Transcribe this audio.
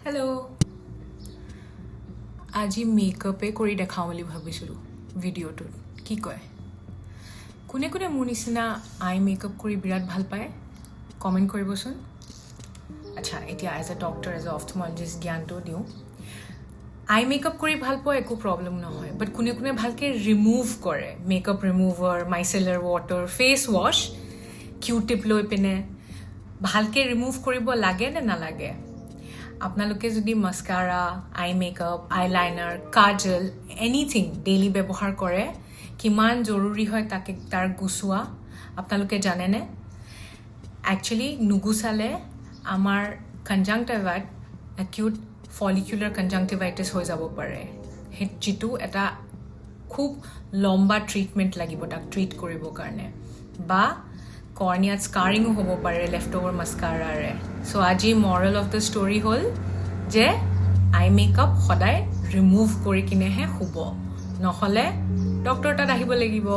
hello আজি মেকআপে কৰি দেখাওঁ বুলি ভাবিছিলোঁ ভিডিঅ'টোত কি কয় কোনে কোনে মোৰ নিচিনা আই মেকআপ কৰি বিৰাট ভাল পায় কমেণ্ট কৰিবচোন আচ্ছা এতিয়া as a doctor as a ophthalmologist জ্ঞানটো দিওঁ আই মেকআপ কৰি ভাল পোৱা একো প্ৰব্লেম নহয় বাট কোনে কোনে ভালকে ৰিমুভ কৰে makeup remover micellar water face wash Q-tip লৈ পিনে ভালকে ৰিমুভ কৰিব লাগে নে নালাগে আপোনালোকে যদি মাস্কাৰা আই মেকআপ আইলাইনাৰ কাজল এনিথিং ডেইলি ব্যৱহাৰ কৰে কিমান জৰুৰী হয় তাকে তাৰ গুছোৱা আপোনালোকে জানেনে একচুয়ালি নুগুচালে আমাৰ কনজাংটিভাইট একিউট ফলিকুলাৰ কনজাংটিভাইটিছ হৈ যাব পাৰে যিটো এটা খুব লম্বা ট্ৰিটমেণ্ট লাগিব তাক ট্ৰিট কৰিবৰ কাৰণে বা কৰ্নিয়াত স্কাৰিঙো হ'ব পাৰে লেফ্ট অভাৰ মাস্কাৰাৰে সো আজি মৰেল অফ দ্য ষ্টৰী হ'ল যে আই মেকআপ সদায় ৰিমুভ কৰি কিনেহে শুব নহ'লে ডক্টৰ তাত আহিব লাগিব